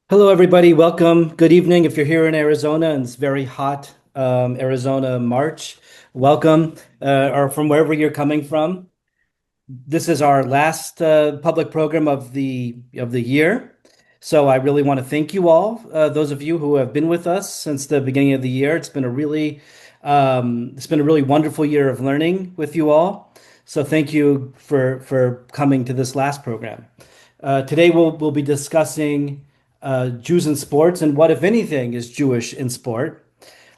Hello, everybody. Welcome. Good evening. If you're here in Arizona and it's very hot, Arizona March, welcome, or from wherever you're coming from. This is our last public program of the year. So I really want to thank you all, those of you who have been with us since the beginning of the year. It's been a really wonderful year of learning with you all. So thank you for coming to this last program. Today we'll be discussing Jews in sports and what, if anything, is Jewish in sport.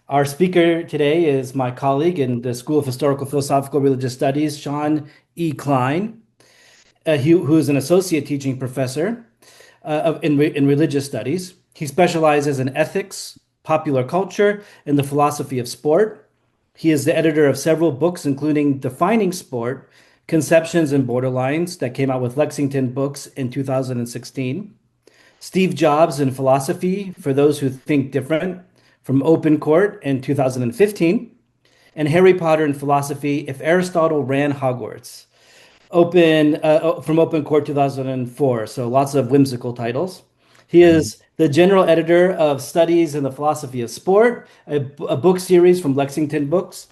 Our speaker today is my colleague in the School of Historical Philosophical Religious Studies, Shawn E. Klein, who is an associate teaching professor in religious studies. He specializes in ethics, popular culture, and the philosophy of sport. He is the editor of several books, including Defining Sport, Conceptions and Borderlines, that came out with Lexington Books in 2016. Steve Jobs in Philosophy for Those Who Think Different from Open Court in 2015, and Harry Potter in Philosophy If Aristotle Ran Hogwarts from Open Court 2004. So lots of whimsical titles. He is the general editor of Studies in the Philosophy of Sport, a book series from Lexington Books.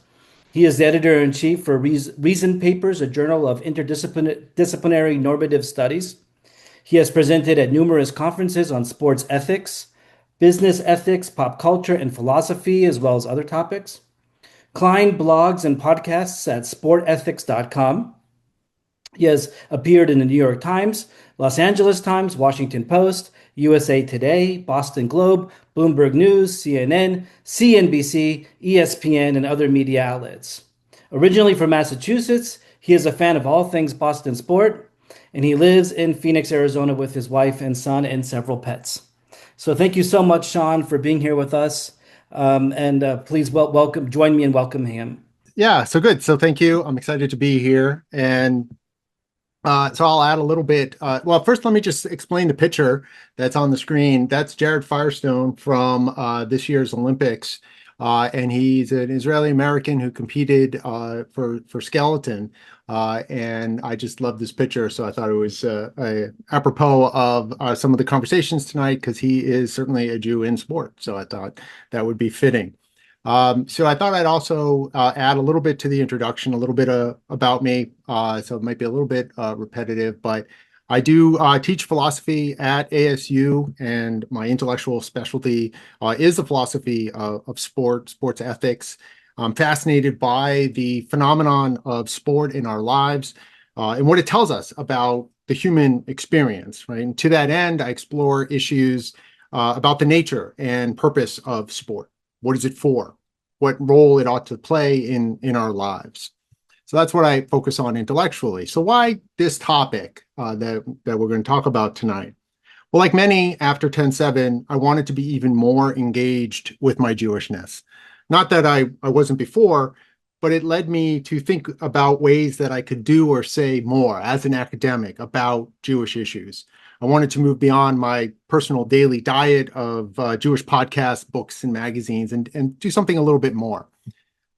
He is the editor in chief for Reason Papers, a journal of interdisciplinary normative studies. He has presented at numerous conferences on sports ethics, business ethics, pop culture, and philosophy, as well as other topics. Klein blogs and podcasts at sportethics.com. He has appeared in the New York Times, Los Angeles Times, Washington Post, USA Today, Boston Globe, Bloomberg News, CNN, CNBC, ESPN, and other media outlets. Originally from Massachusetts, he is a fan of all things Boston sport, and he lives in Phoenix, Arizona with his wife and son and several pets. So thank you so much, Shawn, for being here with us. And please join me in welcoming him. Yeah, so good. So thank you. I'm excited to be here. And so I'll add a little bit. Well, first, let me just explain the picture that's on the screen. That's Jared Firestone from this year's Olympics. And he's an Israeli American who competed for skeleton. And I just love this picture. So I thought it was apropos of some of the conversations tonight because he is certainly a Jew in sport. So I thought that would be fitting. So I thought I'd also add a little bit to the introduction, a little bit about me. So it might be a little bit repetitive, but I do teach philosophy at ASU, and my intellectual specialty is the philosophy of sports ethics. I'm fascinated by the phenomenon of sport in our lives and what it tells us about the human experience, right? And to that end, I explore issues about the nature and purpose of sport. What is it for? What role it ought to play in our lives? So that's what I focus on intellectually. So why this topic that we're going to talk about tonight? Well, like many after 10/7, I wanted to be even more engaged with my Jewishness. Not that I wasn't before, but it led me to think about ways that I could do or say more as an academic about Jewish issues. I wanted to move beyond my personal daily diet of Jewish podcasts, books, and magazines, and do something a little bit more.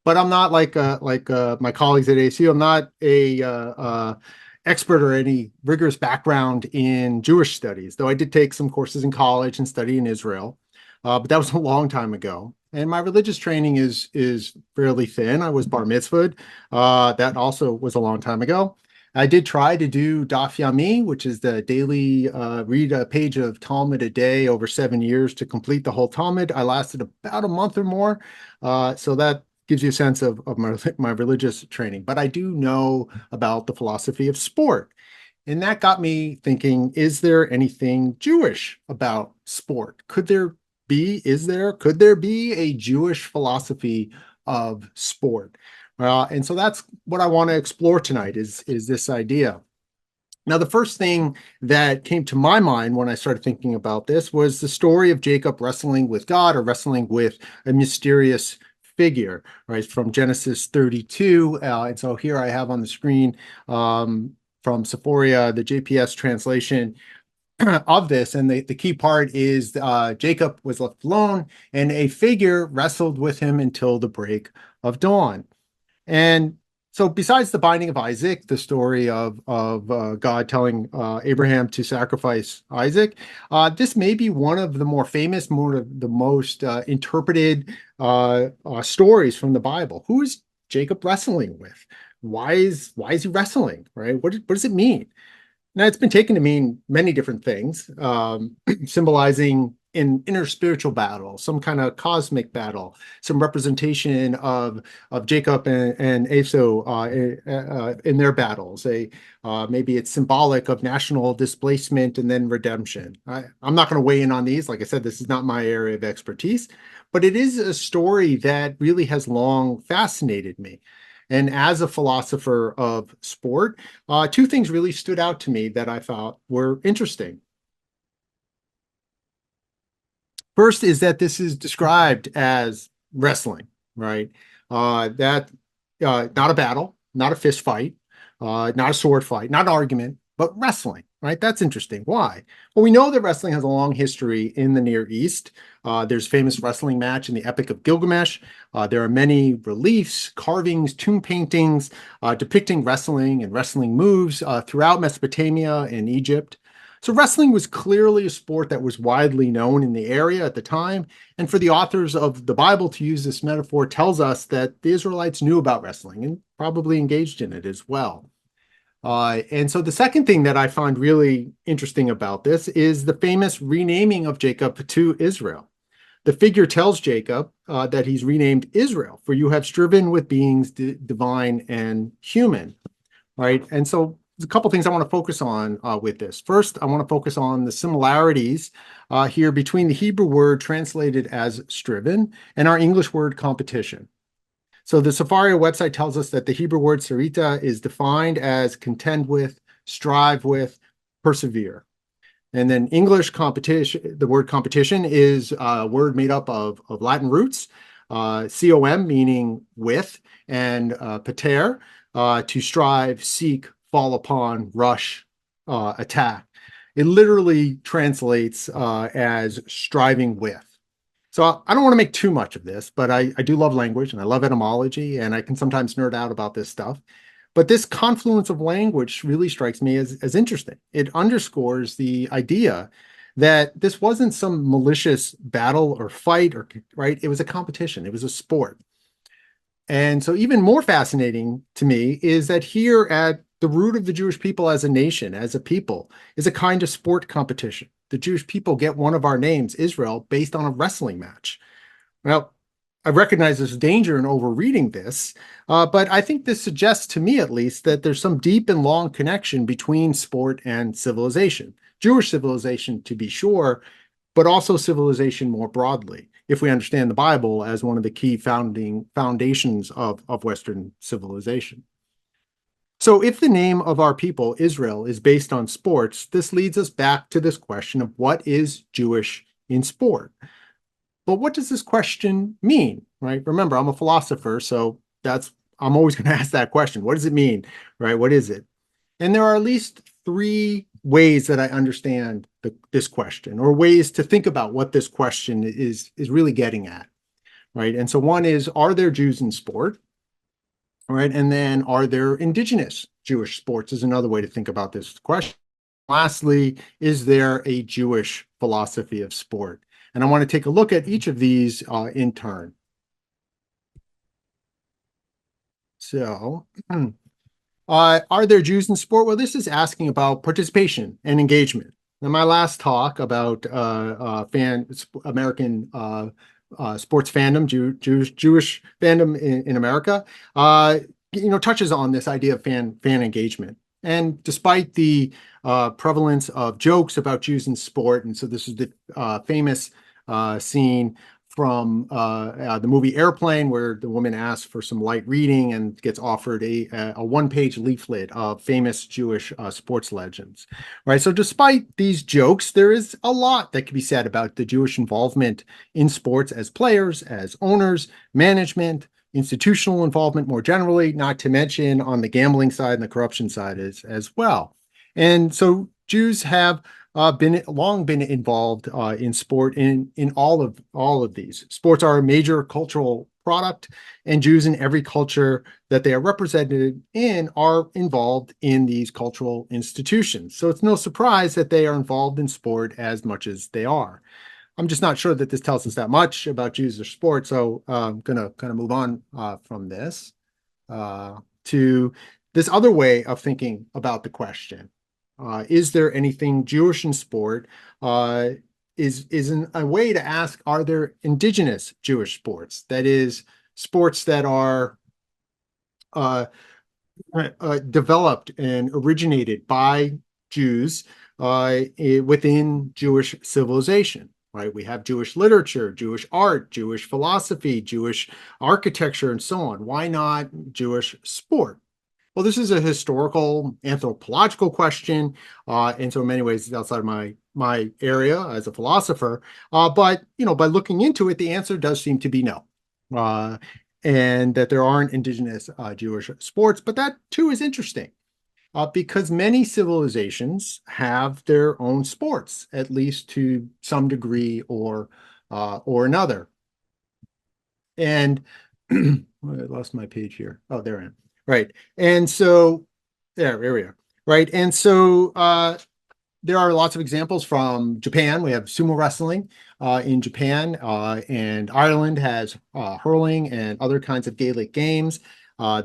But I'm not like my colleagues at ASU. I'm not a expert or any rigorous background in Jewish studies, though I did take some courses in college and study in Israel. But that was a long time ago. And my religious training is fairly thin. I was bar mitzvahed. That also was a long time ago. I did try to do Daf Yomi, which is the daily read a page of Talmud a day over 7 years to complete the whole Talmud. I lasted about a month or more. So that gives you a sense of my religious training. But I do know about the philosophy of sport. And that got me thinking, is there anything Jewish about sport? Could there be a Jewish philosophy of sport? And so that's what I want to explore tonight is this idea. Now, the first thing that came to my mind when I started thinking about this was the story of Jacob wrestling with God or wrestling with a mysterious figure, right, from Genesis 32. And so here I have on the screen from Sephoria, the JPS translation of this. And the key part is Jacob was left alone and a figure wrestled with him until the break of dawn. And So besides the binding of Isaac, the story of God telling Abraham to sacrifice Isaac, this may be one of the more famous, more of the most interpreted stories from the Bible. Who is Jacob wrestling with? Why is he wrestling? Right? What does it mean? Now, it's been taken to mean many different things, symbolizing an inner spiritual battle, some kind of cosmic battle, some representation of Jacob and Esau in their battles. Maybe it's symbolic of national displacement and then redemption. I'm not going to weigh in on these. Like I said, this is not my area of expertise, but it is a story that really has long fascinated me. And as a philosopher of sport, two things really stood out to me that I thought were interesting. First is that this is described as wrestling, right? That not a battle, not a fist fight, not a sword fight, not an argument, but wrestling, right? That's interesting. Why? Well, we know that wrestling has a long history in the Near East. There's a famous wrestling match in the Epic of Gilgamesh. There are many reliefs, carvings, tomb paintings depicting wrestling and wrestling moves throughout Mesopotamia and Egypt. So wrestling was clearly a sport that was widely known in the area at the time. And for the authors of the Bible to use this metaphor tells us that the Israelites knew about wrestling and probably engaged in it as well. And so the second thing that I find really interesting about this is the famous renaming of Jacob to Israel. The figure tells Jacob that he's renamed Israel, for you have striven with beings divine and human, right? And so there's a couple things I want to focus on with this. First, I want to focus on the similarities here between the Hebrew word translated as striven and our English word competition. So the Sefaria website tells us that the Hebrew word sarita is defined as contend with, strive with, persevere. And then English competition, the word competition is a word made up of Latin roots, com, meaning with, and pater, to strive, seek, fall upon, rush, attack. It literally translates as striving with. So I don't want to make too much of this, but I do love language and I love etymology, and I can sometimes nerd out about this stuff. But this confluence of language really strikes me as interesting. It underscores the idea that this wasn't some malicious battle or fight, or right? It was a competition. It was a sport. And so even more fascinating to me is that here at the root of the Jewish people as a nation, as a people, is a kind of sport competition. The Jewish people get one of our names, Israel, based on a wrestling match. Well, I recognize there's danger in overreading this, but I think this suggests to me at least that there's some deep and long connection between sport and civilization. Jewish civilization, to be sure, but also civilization more broadly, if we understand the Bible as one of the key foundations of Western civilization. So if the name of our people, Israel, is based on sports, this leads us back to this question of what is Jewish in sport? But what does this question mean, right? Remember, I'm a philosopher, so I'm always going to ask that question. What does it mean, right? What is it? And there are at least three ways that I understand this question, or ways to think about what this question is really getting at, right? And so one is, are there Jews in sport? All right, and then are there indigenous Jewish sports is another way to think about this question. Lastly, is there a Jewish philosophy of sport? And I want to take a look at each of these in turn. So, are there Jews in sport? Well, this is asking about participation and engagement. In my last talk about American sports fandom, Jewish fandom in America, touches on this idea of fan engagement. And despite the prevalence of jokes about Jews in sport, and so this is the famous scene from the movie Airplane, where the woman asks for some light reading and gets offered a one-page leaflet of famous Jewish sports legends. Right. So despite these jokes, there is a lot that can be said about the Jewish involvement in sports as players, as owners, management, institutional involvement more generally, not to mention on the gambling side and the corruption side as well. And so Jews have been long been involved in sport in all of these. Sports are a major cultural product, and Jews in every culture that they are represented in are involved in these cultural institutions. So it's no surprise that they are involved in sport as much as they are. I'm just not sure that this tells us that much about Jews or sport, so I'm gonna kind of move on from this to this other way of thinking about the question. Is there anything Jewish in sport? Is a way to ask, are there indigenous Jewish sports? That is, sports that are uh, developed and originated by Jews within Jewish civilization. Right? We have Jewish literature, Jewish art, Jewish philosophy, Jewish architecture, and so on. Why not Jewish sport? Well, this is a historical, anthropological question, and so in many ways, it's outside of my area as a philosopher. But by looking into it, the answer does seem to be no, and that there aren't indigenous Jewish sports. But that too is interesting, because many civilizations have their own sports, at least to some degree or another. And I lost my page here. Oh, there I am. Right. And so there we are. Right. And so there are lots of examples from Japan. We have sumo wrestling in Japan, and Ireland has hurling and other kinds of Gaelic games.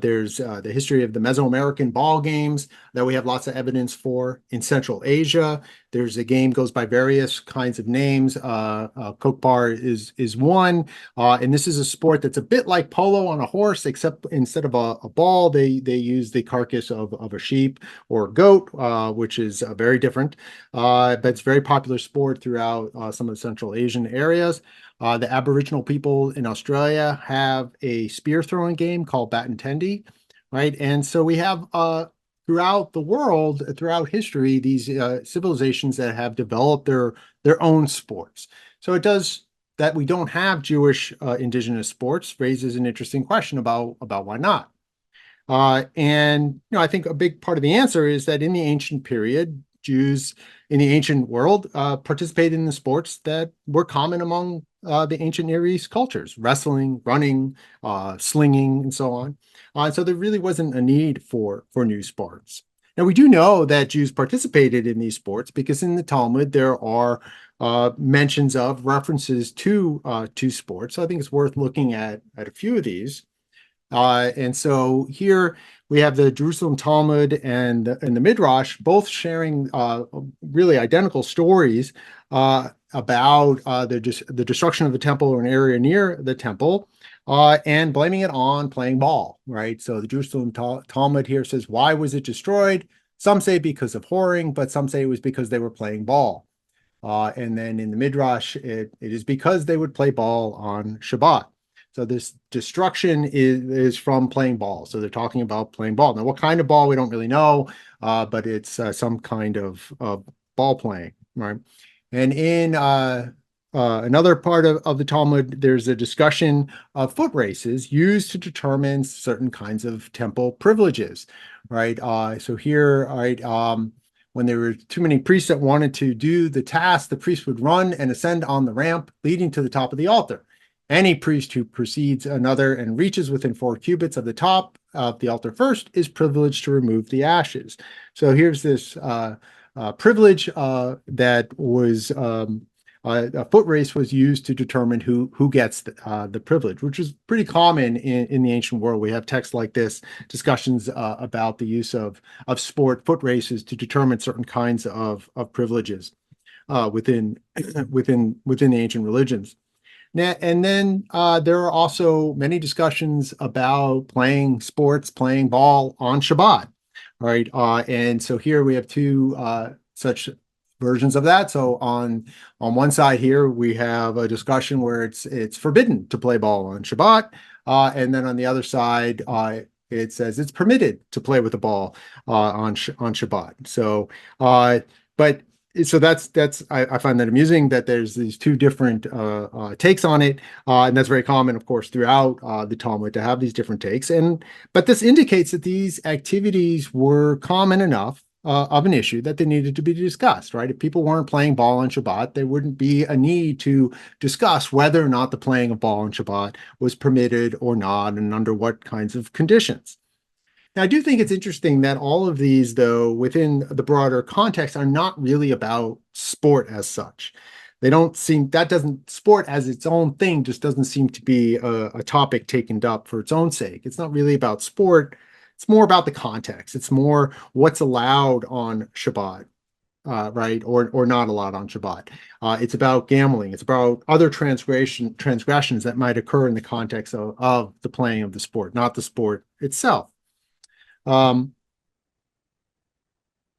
There's the history of the Mesoamerican ball games that we have lots of evidence for. In Central Asia, there's a game goes by various kinds of names. Kokbar is one, and this is a sport that's a bit like polo on a horse, except instead of a ball, they use the carcass of a sheep or a goat, which is very different. But it's a very popular sport throughout some of the Central Asian areas. The Aboriginal people in Australia have a spear throwing game called Batantendi, right? And so we have throughout the world, throughout history, these civilizations that have developed their own sports. So it does that we don't have Jewish indigenous sports raises an interesting question about why not. And I think a big part of the answer is that in the ancient period, Jews in the ancient world participated in the sports that were common among the ancient Near East cultures: wrestling, running, slinging, and so on. So there really wasn't a need for new sports. Now we do know that Jews participated in these sports because in the Talmud there are mentions of references to sports. So I think it's worth looking at a few of these. And so here we have the Jerusalem Talmud and the Midrash both sharing really identical stories about the destruction of the temple or an area near the temple, and blaming it on playing ball, right? So the Jerusalem Talmud here says, why was it destroyed? Some say because of whoring, but some say it was because they were playing ball. And then in the Midrash, it is because they would play ball on Shabbat. So this destruction is from playing ball. So they're talking about playing ball. Now, what kind of ball, we don't really know, but it's some kind of ball playing, right? And in another part of the Talmud, there's a discussion of foot races used to determine certain kinds of temple privileges, right? So here, right, when there were too many priests that wanted to do the task, the priest would run and ascend on the ramp leading to the top of the altar. Any priest who precedes another and reaches within 4 cubits of the top of the altar first is privileged to remove the ashes. So here's this privilege that was a foot race was used to determine who gets the privilege, which is pretty common in the ancient world. We have texts like this, discussions about the use of sport foot races to determine certain kinds of privileges within the ancient religions. And then there are also many discussions about playing sports, playing ball on Shabbat, right? And so here we have two such versions of that. So on one side here, we have a discussion where it's forbidden to play ball on Shabbat. And then on the other side, it says it's permitted to play with the ball on Shabbat. So, but so that's I find that amusing that there's these two different takes on it, and that's very common, of course, throughout the Talmud to have these different takes. But this indicates that these activities were common enough of an issue that they needed to be discussed, right? If people weren't playing ball on Shabbat, there wouldn't be a need to discuss whether or not the playing of ball on Shabbat was permitted or not, and under what kinds of conditions. Now, I do think it's interesting that all of these, though, within the broader context, are not really about sport as such. They don't seem, that doesn't, sport as its own thing just doesn't seem to be a topic taken up for its own sake. It's not really about sport. It's more about the context. It's more what's allowed on Shabbat, right, or not allowed on Shabbat. It's about gambling. It's about other transgressions that might occur in the context of the playing of the sport, not the sport itself. Um,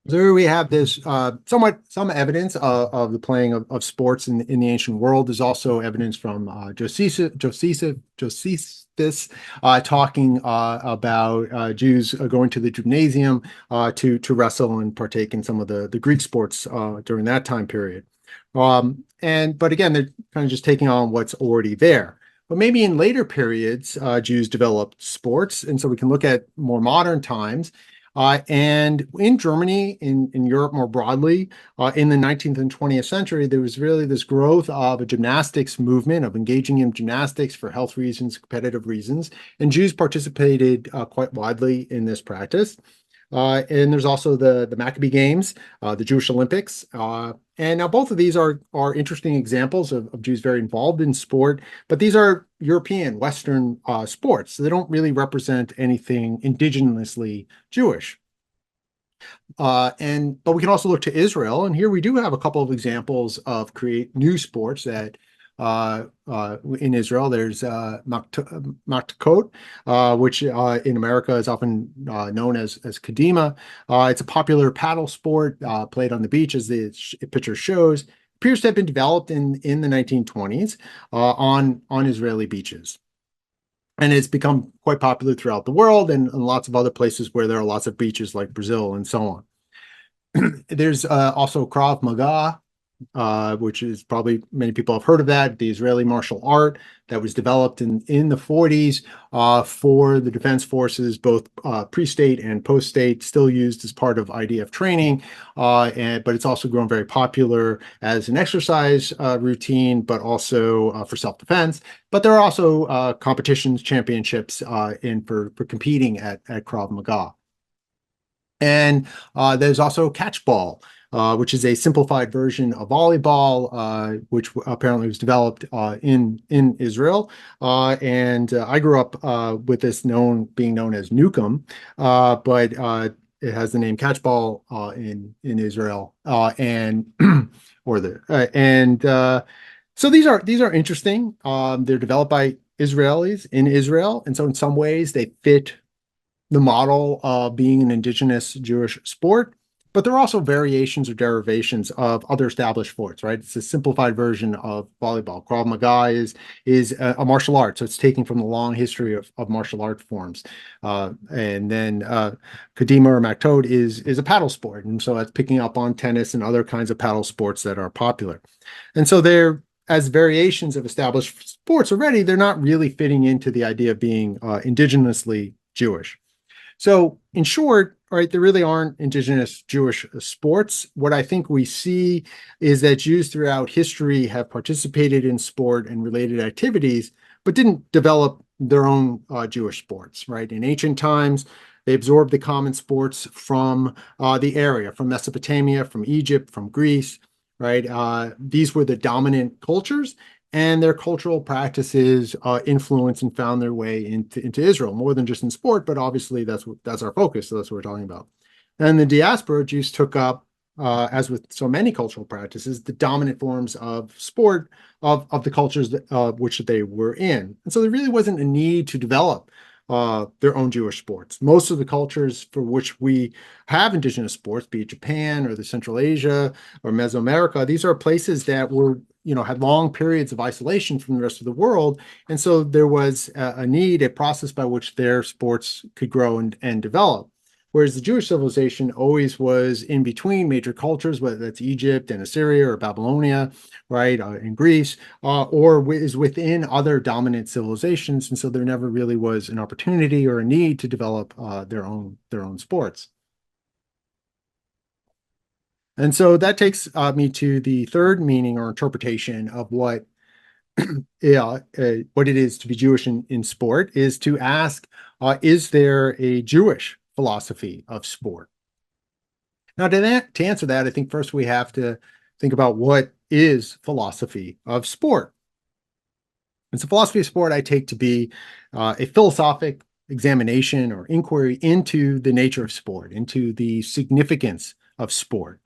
There we have this some evidence of the playing of sports in the ancient world. There's also evidence from Josephus talking about Jews going to the gymnasium to wrestle and partake in some of the Greek sports during that time period. But again, they're kind of just taking on what's already there. But maybe in later periods, Jews developed sports, and so we can look at more modern times. And in Germany, in Europe more broadly, in the 19th and 20th century, there was really this growth of a gymnastics movement, of engaging in gymnastics for health reasons, competitive reasons, and Jews participated quite widely in this practice. And there's also the Maccabee Games, the Jewish Olympics. And now both of these are interesting examples of Jews very involved in sport, but these are European, Western sports. So they don't really represent anything indigenously Jewish. But we can also look to Israel, and here we do have a couple of examples of create new sports that in Israel. There's Maktakot, which in America is often known as Kadima. It's a popular paddle sport played on the beach, as the picture shows. Appears to have been developed in the 1920s on Israeli beaches. And it's become quite popular throughout the world and lots of other places where there are lots of beaches like Brazil and so on. There's also Krav Maga, which is probably many people have heard of that, the Israeli martial art that was developed in the 40s for the defense forces, both pre-state and post-state, still used as part of IDF training, but it's also grown very popular as an exercise routine, but also for self-defense. But there are also competitions, championships for competing at Krav Maga. And there's also catchball, which is a simplified version of volleyball, which apparently was developed in Israel. I grew up with this being known as Nukem, but it has the name catchball in Israel, so these are interesting. They're developed by Israelis in Israel, and so in some ways they fit the model of being an indigenous Jewish sport. But there are also variations or derivations of other established sports, right? It's a simplified version of volleyball. Krav Maga is a martial art, so it's taken from the long history of martial art forms. And then Kadima or Maktot is a paddle sport, and so that's picking up on tennis and other kinds of paddle sports that are popular. And so they're, as variations of established sports already, they're not really fitting into the idea of being indigenously Jewish. So in short, right, there really aren't indigenous Jewish sports. What I think we see is that Jews throughout history have participated in sport and related activities, but didn't develop their own Jewish sports, right? In ancient times, they absorbed the common sports from the area, from Mesopotamia, from Egypt, from Greece, right? These were the dominant cultures, and their cultural practices influenced and found their way into Israel, more than just in sport, but obviously that's our focus, so that's what we're talking about. And the diaspora, Jews took up, as with so many cultural practices, the dominant forms of sport of the cultures which they were in. And so there really wasn't a need to develop their own Jewish sports. Most of the cultures for which we have indigenous sports, be it Japan or the Central Asia or Mesoamerica, these are places that were, had long periods of isolation from the rest of the world. And so there was a need, a process by which their sports could grow and develop. Whereas the Jewish civilization always was in between major cultures, whether that's Egypt and Assyria or Babylonia, right, in Greece, or is within other dominant civilizations. And so there never really was an opportunity or a need to develop their own sports. And so that takes me to the third meaning or interpretation of what it is to be Jewish in sport is to ask, is there a Jewish philosophy of sport? Now, to answer that, I think first we have to think about what is philosophy of sport. And so, philosophy of sport I take to be a philosophic examination or inquiry into the nature of sport, into the significance of sport,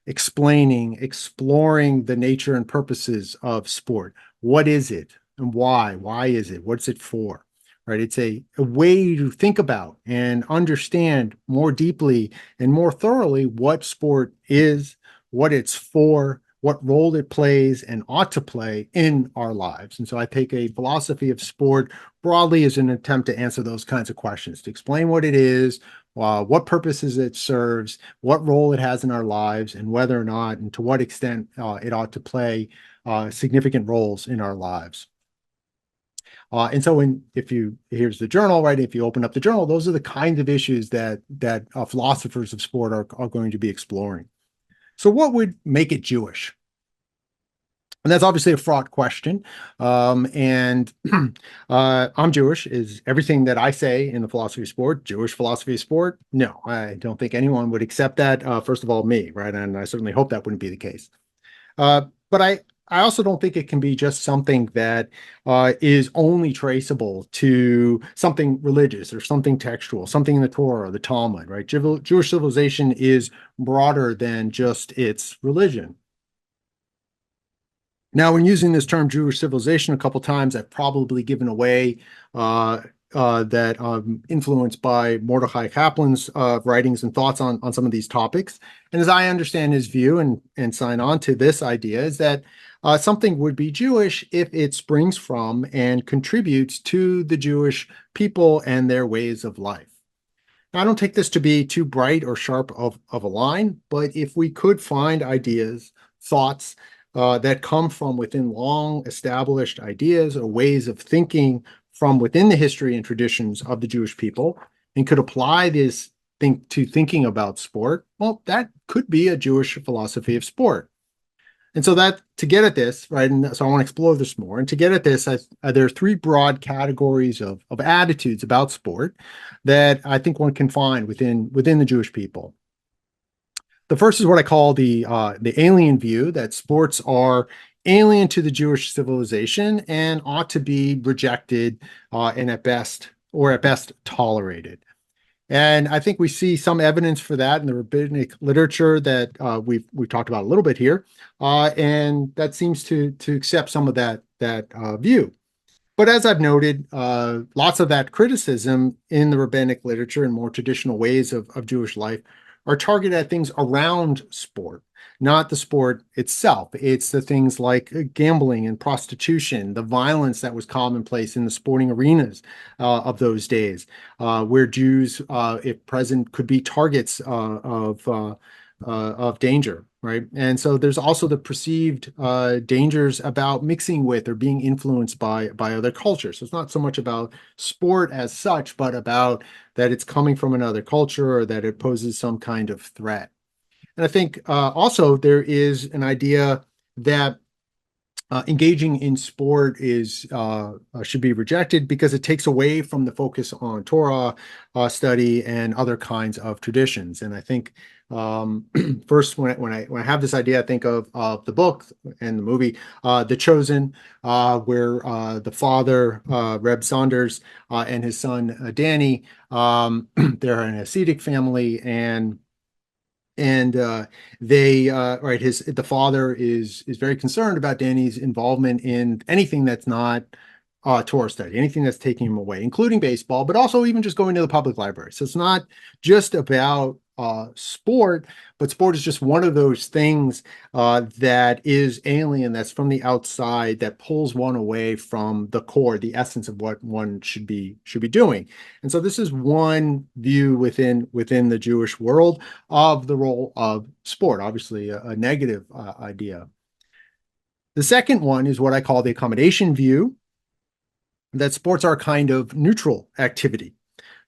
exploring the nature and purposes of sport. What is it and why? Why is it? What's it for? Right? It's a way to think about and understand more deeply and more thoroughly what sport is, what it's for, what role it plays and ought to play in our lives. And so I take a philosophy of sport broadly as an attempt to answer those kinds of questions, to explain what it is, what purposes it serves, what role it has in our lives, and whether or not and to what extent it ought to play significant roles in our lives. And so here's the journal, right? If you open up the journal, those are the kinds of issues that philosophers of sport are going to be exploring. So what would make it Jewish? And that's obviously a fraught question. And I'm Jewish. Is everything that I say in the philosophy of sport Jewish philosophy of sport? No, I don't think anyone would accept that. First of all, me, right? And I certainly hope that wouldn't be the case. But I also don't think it can be just something that is only traceable to something religious or something textual, something in the Torah or the Talmud, right? Jewish civilization is broader than just its religion. Now, when using this term Jewish civilization a couple times, I've probably given away that influenced by Mordechai Kaplan's writings and thoughts on some of these topics. And as I understand his view and sign on to this idea is that something would be Jewish if it springs from and contributes to the Jewish people and their ways of life. Now, I don't take this to be too bright or sharp of a line, but if we could find ideas, thoughts, that come from within long established ideas or ways of thinking from within the history and traditions of the Jewish people and could apply this to thinking about sport, well, that could be a Jewish philosophy of sport. And so that to get at this, right, and so I want to explore this more. And to get at this, there are three broad categories of attitudes about sport that I think one can find within the Jewish people. The first is what I call the alien view, that sports are alien to the Jewish civilization and ought to be rejected and at best tolerated. And I think we see some evidence for that in the rabbinic literature that we've talked about a little bit here, and that seems to accept some of that view. But as I've noted, lots of that criticism in the rabbinic literature and more traditional ways of Jewish life are targeted at things around sport, not the sport itself. It's the things like gambling and prostitution, the violence that was commonplace in the sporting arenas of those days, where Jews, if present, could be targets of danger, right? And so there's also the perceived dangers about mixing with or being influenced by other cultures. So it's not so much about sport as such, but about that it's coming from another culture or that it poses some kind of threat. And I think also there is an idea that engaging in sport should be rejected because it takes away from the focus on Torah study and other kinds of traditions. And I think first, when I have this idea, I think of the book and the movie, The Chosen, where the father, Reb Saunders, and his son, Danny, they're an Hasidic family, and the father is very concerned about Danny's involvement in anything that's not Torah study, anything that's taking him away, including baseball, but also even just going to the public library. So it's not just about sport, but sport is just one of those things that is alien, that's from the outside, that pulls one away from the core, the essence of what one should be doing. And so this is one view within the Jewish world of the role of sport, obviously a negative idea. The second one is what I call the accommodation view, that sports are a kind of neutral activity.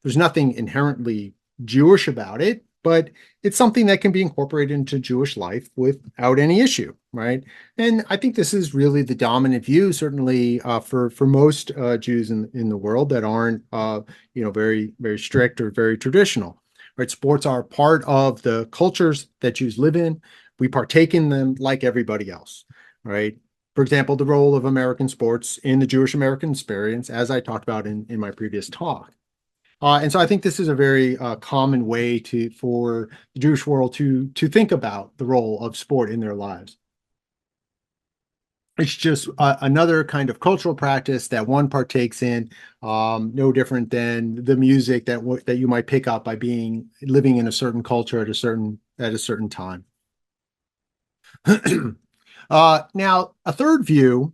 There's nothing inherently Jewish about it, but it's something that can be incorporated into Jewish life without any issue, right? And I think this is really the dominant view, certainly for most Jews in the world that aren't very strict or very traditional, right? Sports are part of the cultures that Jews live in. We partake in them like everybody else, right? For example, the role of American sports in the Jewish American experience, as I talked about in my previous talk. And so I think this is a very common way for the Jewish world to think about the role of sport in their lives. It's just another kind of cultural practice that one partakes in, no different than the music that you might pick up by being living in a certain culture at a certain time. Now, a third view,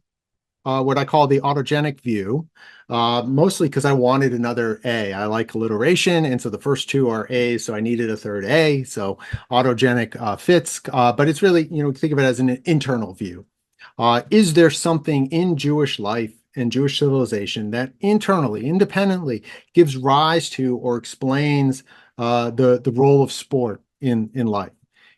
what I call the autogenic view, mostly because I wanted another A. I like alliteration, and so the first two are A's, so I needed a third A. So autogenic fits, but it's really, think of it as an internal view. Is there something in Jewish life and Jewish civilization that internally, independently, gives rise to or explains the role of sport in life?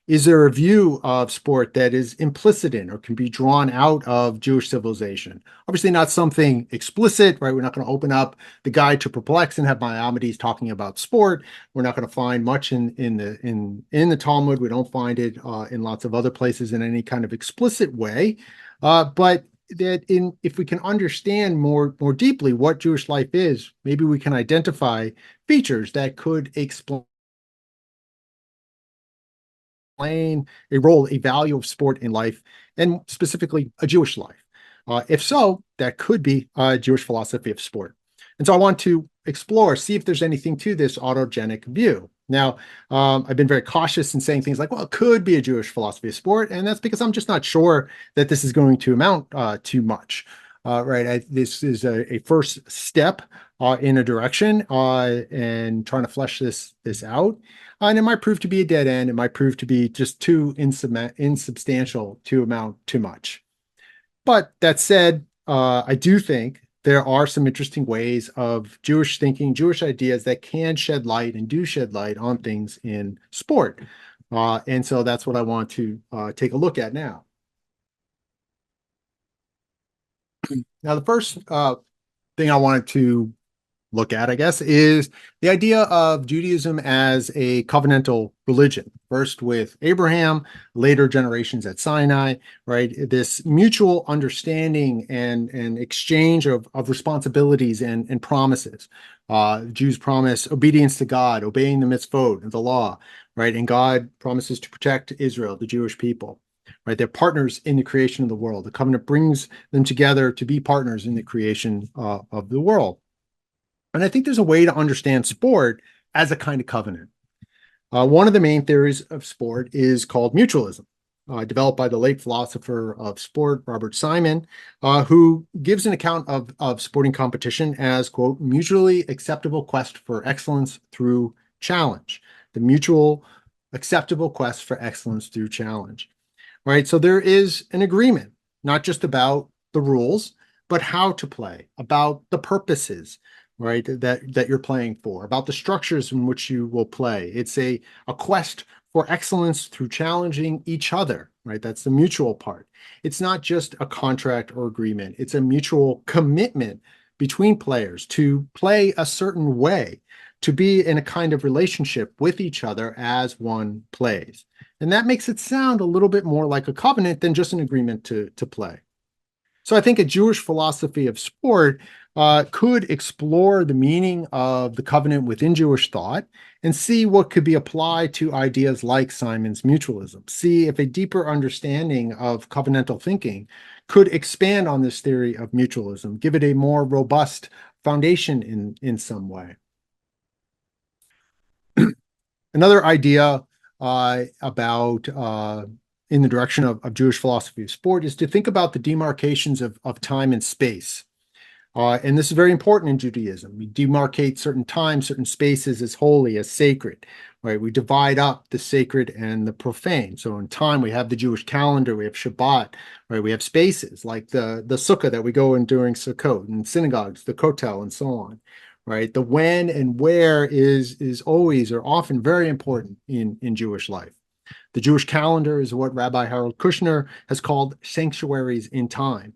Is there a view of sport that is implicit in or can be drawn out of Jewish civilization? Obviously, not something explicit, right? We're not going to open up the Guide to Perplex and have Maimonides talking about sport. We're not going to find much in the Talmud. We don't find it in lots of other places in any kind of explicit way. But if we can understand more deeply what Jewish life is, maybe we can identify features that could explain a role, a value of sport in life, and specifically a Jewish life. If so, that could be a Jewish philosophy of sport. And so I want to see if there's anything to this autogenic view. Now, I've been very cautious in saying things like, well, it could be a Jewish philosophy of sport, and that's because I'm just not sure that this is going to amount too much. Right, this is a first step in a direction and trying to flesh this out. And it might prove to be a dead end. It might prove to be just too insubstantial to amount too much. But that said, I do think there are some interesting ways of Jewish thinking, Jewish ideas that can shed light and do shed light on things in sport. And so that's what I want to take a look at now. Now, the first thing I wanted to look at, I guess, is the idea of Judaism as a covenantal religion, first with Abraham, later generations at Sinai, right? This mutual understanding and exchange of responsibilities and promises. Jews promise obedience to God, obeying the mitzvot and the law, right? And God promises to protect Israel, the Jewish people. Right, they're partners in the creation of the world. The covenant brings them together to be partners in the creation of the world. And I think there's a way to understand sport as a kind of covenant. One of the main theories of sport is called mutualism, developed by the late philosopher of sport, Robert Simon, who gives an account of sporting competition as, quote, mutually acceptable quest for excellence through challenge. The mutual acceptable quest for excellence through challenge. Right, so there is an agreement, not just about the rules, but how to play, about the purposes, right, that you're playing for, about the structures in which you will play. It's a quest for excellence through challenging each other, right? That's the mutual part. It's not just a contract or agreement. It's a mutual commitment between players to play a certain way, to be in a kind of relationship with each other as one plays. And that makes it sound a little bit more like a covenant than just an agreement to play. So I think a Jewish philosophy of sport could explore the meaning of the covenant within Jewish thought and see what could be applied to ideas like Simon's mutualism. See if a deeper understanding of covenantal thinking could expand on this theory of mutualism, give it a more robust foundation in some way. Another idea about in the direction of Jewish philosophy of sport is to think about the demarcations of time and space. And this is very important in Judaism. We demarcate certain times, certain spaces as holy, as sacred, right? We divide up the sacred and the profane. So in time, we have the Jewish calendar, we have Shabbat, right? We have spaces like the sukkah that we go in during Sukkot, and synagogues, the kotel, and so on, right? The when and where is always or often very important in Jewish life. The Jewish calendar is what Rabbi Harold Kushner has called sanctuaries in time.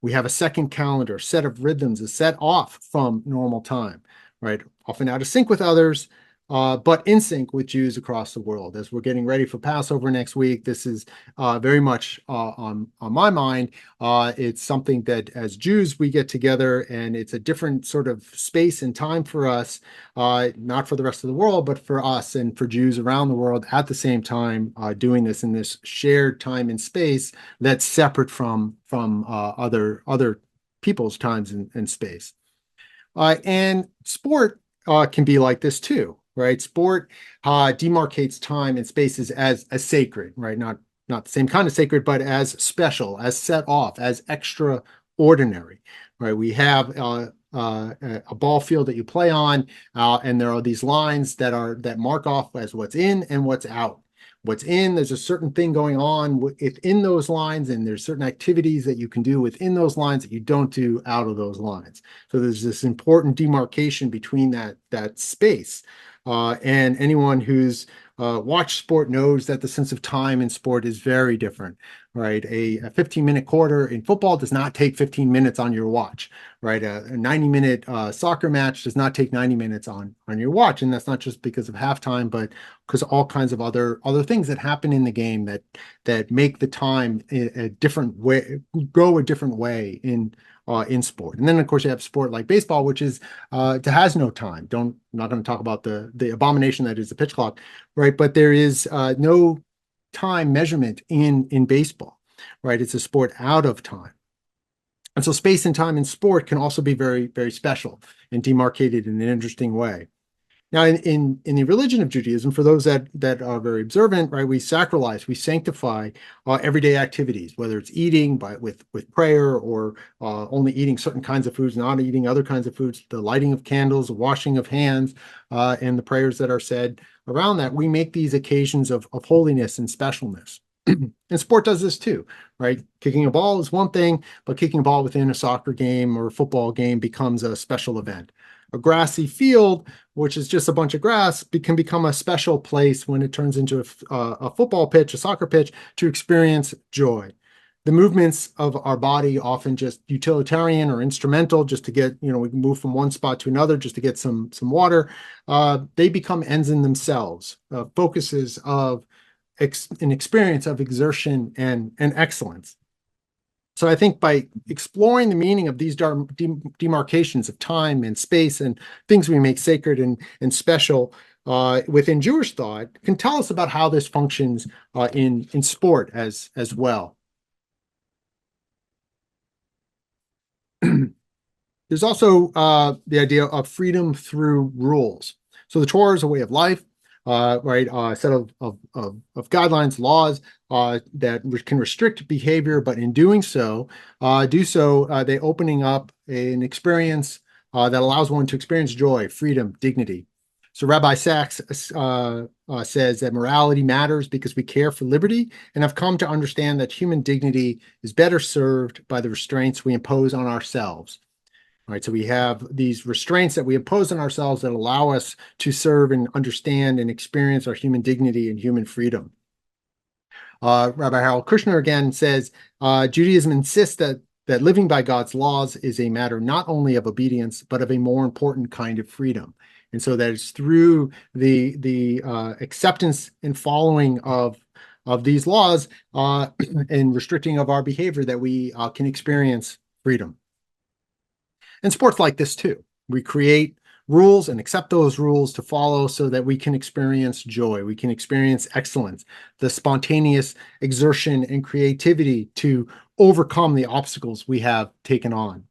We have a second calendar, set of rhythms, is set off from normal time, right? Often out of sync with others, but in sync with Jews across the world. As we're getting ready for Passover next week, this is very much on my mind. It's something that as Jews we get together, and it's a different sort of space and time for us, not for the rest of the world, but for us and for Jews around the world at the same time, doing this in this shared time and space that's separate from other people's times and space. And sport can be like this too, right? Sport demarcates time and spaces as sacred, right? Not the same kind of sacred, but as special, as set off, as extraordinary, right? We have a ball field that you play on, and there are these lines that mark off as what's in and what's out. What's in, there's a certain thing going on within those lines, and there's certain activities that you can do within those lines that you don't do out of those lines. So there's this important demarcation between that space. And anyone who's watched sport knows that the sense of time in sport is very different, right? A 15-minute quarter in football does not take 15 minutes on your watch, right? A 90-minute soccer match does not take 90 minutes on your watch. And that's not just because of halftime, but because all kinds of other things that happen in the game that make the time a different way, go a different way in sport. And then of course you have sport like baseball, which is has no time. I'm not going to talk about the abomination that is the pitch clock, right? But there is no time measurement in baseball, right? It's a sport out of time. And so space and time in sport can also be very, very special and demarcated in an interesting way. Now, in the religion of Judaism, for those that are very observant, right, we sacralize, we sanctify everyday activities, whether it's eating with prayer or only eating certain kinds of foods, not eating other kinds of foods, the lighting of candles, the washing of hands, and the prayers that are said around that. We make these occasions of holiness and specialness. And sport does this too, right? Kicking a ball is one thing, but kicking a ball within a soccer game or a football game becomes a special event. A grassy field, which is just a bunch of grass, can become a special place when it turns into a football pitch, a soccer pitch, to experience joy. The movements of our body, often just utilitarian or instrumental, just to get, we can move from one spot to another just to get some water. They become ends in themselves, focuses of an experience of exertion and excellence. So I think by exploring the meaning of these demarcations of time and space and things we make sacred and special within Jewish thought can tell us about how this functions in sport as well. There's also the idea of freedom through rules. So the Torah is a way of life, right? A set of guidelines, laws that can restrict behavior, but in doing so, they opening up an experience that allows one to experience joy, freedom, dignity. So Rabbi Sachs says that morality matters because we care for liberty and have come to understand that human dignity is better served by the restraints we impose on ourselves. Right, so we have these restraints that we impose on ourselves that allow us to serve and understand and experience our human dignity and human freedom. Rabbi Harold Kushner again says, Judaism insists that living by God's laws is a matter not only of obedience, but of a more important kind of freedom. And so that it's through the acceptance and following of these laws and restricting of our behavior that we can experience freedom. And sports like this too. We create rules and accept those rules to follow so that we can experience joy. We can experience excellence, the spontaneous exertion and creativity to overcome the obstacles we have taken on.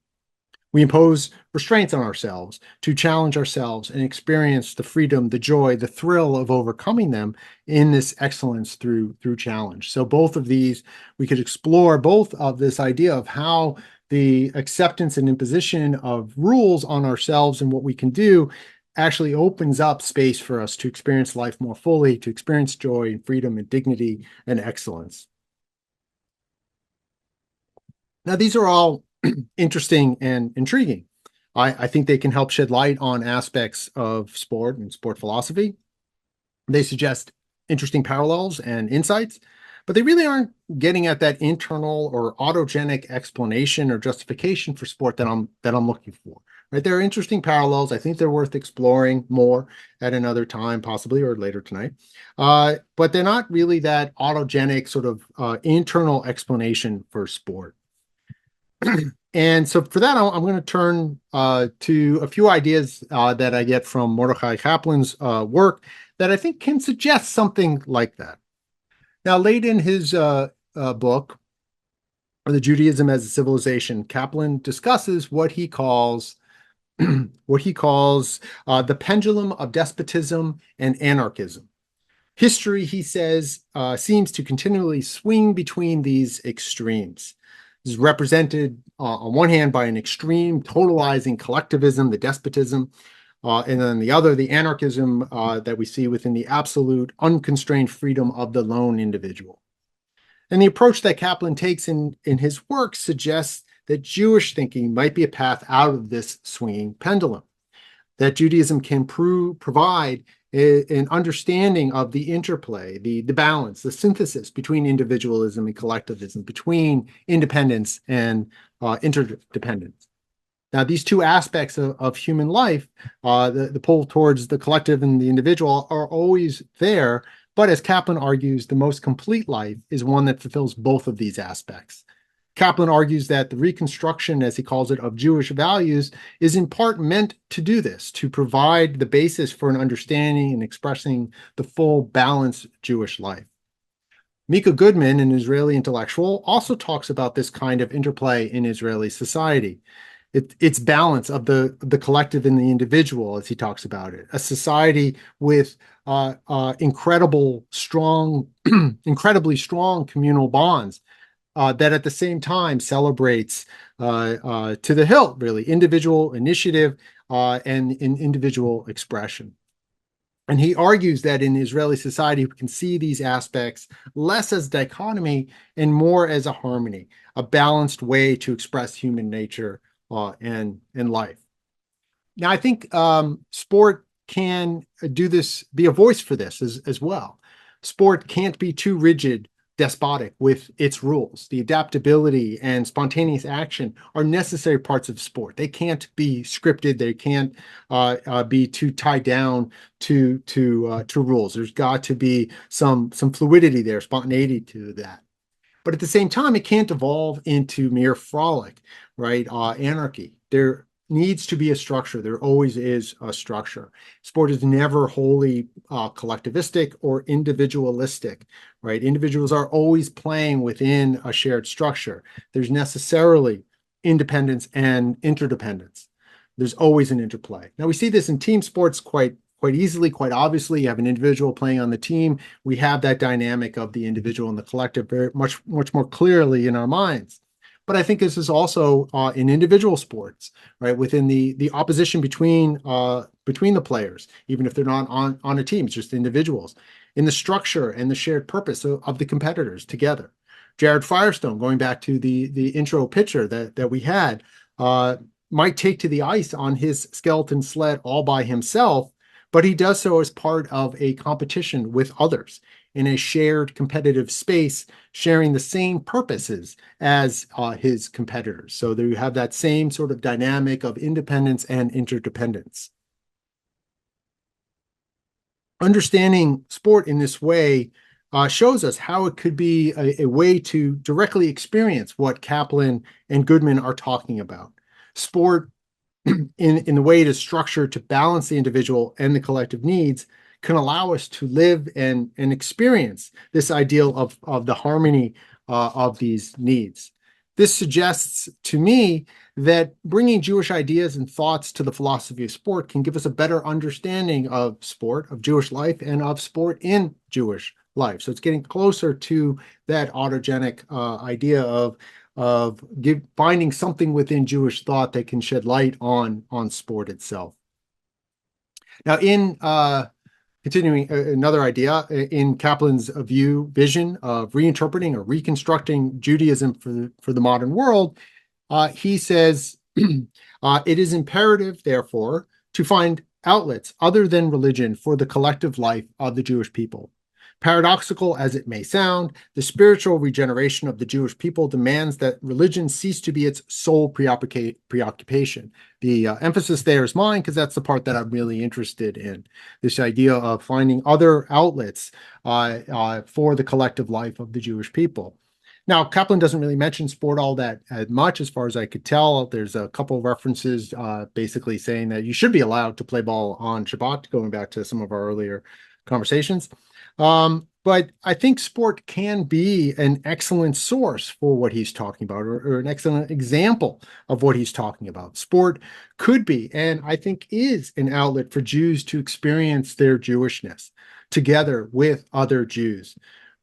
We impose restraints on ourselves to challenge ourselves and experience the freedom, the joy, the thrill of overcoming them in this excellence through challenge. So both of these, we could explore both of this idea of how the acceptance and imposition of rules on ourselves and what we can do actually opens up space for us to experience life more fully, to experience joy and freedom and dignity and excellence. Now, these are all interesting and intriguing. I think they can help shed light on aspects of sport and sport philosophy. They suggest interesting parallels and insights, but they really aren't getting at that internal or autogenic explanation or justification for sport that I'm looking for. Right? There are interesting parallels. I think they're worth exploring more at another time, possibly, or later tonight. But they're not really that autogenic sort of internal explanation for sport. And so for that, I'm going to turn to a few ideas that I get from Mordecai Kaplan's work that I think can suggest something like that. Now, late in his book, The Judaism as a Civilization, Kaplan discusses what he calls the pendulum of despotism and anarchism. History, he says, seems to continually swing between these extremes. This is represented on one hand by an extreme totalizing collectivism, the despotism, and then the other, the anarchism that we see within the absolute unconstrained freedom of the lone individual. And the approach that Kaplan takes in his work suggests that Jewish thinking might be a path out of this swinging pendulum, that Judaism can provide an understanding of the interplay, the balance, the synthesis between individualism and collectivism, between independence and interdependence. Now, these two aspects of human life, the pull towards the collective and the individual, are always there. But as Kaplan argues, the most complete life is one that fulfills both of these aspects. Kaplan argues that the reconstruction, as he calls it, of Jewish values is in part meant to do this, to provide the basis for an understanding and expressing the full, balanced Jewish life. Mika Goodman, an Israeli intellectual, also talks about this kind of interplay in Israeli society. It's balance of the collective and the individual, as he talks about it. A society with incredibly strong communal bonds that at the same time celebrates to the hilt, really, individual initiative and individual expression. And he argues that in Israeli society, we can see these aspects less as dichotomy and more as a harmony, a balanced way to express human nature and life. Now, I think sport can do this, be a voice for this as well. Sport can't be too rigid, despotic with its rules. The adaptability and spontaneous action are necessary parts of sport. They can't be scripted. They can't be too tied down to rules. There's got to be some fluidity there, spontaneity to that. But at the same time, it can't evolve into mere frolic, right? Anarchy. There needs to be a structure. There always is a structure. Sport is never wholly collectivistic or individualistic, right? Individuals are always playing within a shared structure. There's necessarily independence and interdependence. There's always an interplay. Now, we see this in team sports quite easily, quite obviously. You have an individual playing on the team. We have that dynamic of the individual and the collective very much more clearly in our minds. But I think this is also in individual sports, right? Within the opposition between the players, even if they're not on a team, it's just individuals. In the structure and the shared purpose of the competitors together. Jared Firestone, going back to the intro picture that we had, might take to the ice on his skeleton sled all by himself, but he does so as part of a competition with others in a shared competitive space, sharing the same purposes as his competitors. So there you have that same sort of dynamic of independence and interdependence. Understanding sport in this way shows us how it could be a way to directly experience what Kaplan and Goodman are talking about. Sport in the way it is structured to balance the individual and the collective needs can allow us to live and experience this ideal of the harmony of these needs. This suggests to me that bringing Jewish ideas and thoughts to the philosophy of sport can give us a better understanding of sport, of Jewish life, and of sport in Jewish life. So it's getting closer to that autogenic idea of finding something within Jewish thought that can shed light on sport itself. Now, in continuing another idea, in Kaplan's vision of reinterpreting or reconstructing Judaism for the modern world, he says It is imperative, therefore, to find outlets other than religion for the collective life of the Jewish people. Paradoxical as it may sound, the spiritual regeneration of the Jewish people demands that religion cease to be its sole preoccupation. The emphasis there is mine because that's the part that I'm really interested in, this idea of finding other outlets for the collective life of the Jewish people. Now, Kaplan doesn't really mention sport all that much, as far as I could tell. There's a couple of references basically saying that you should be allowed to play ball on Shabbat, going back to some of our earlier conversations. But I think sport can be an excellent source for what he's talking about, or an excellent example of what he's talking about. Sport could be, and I think is, an outlet for Jews to experience their Jewishness together with other Jews.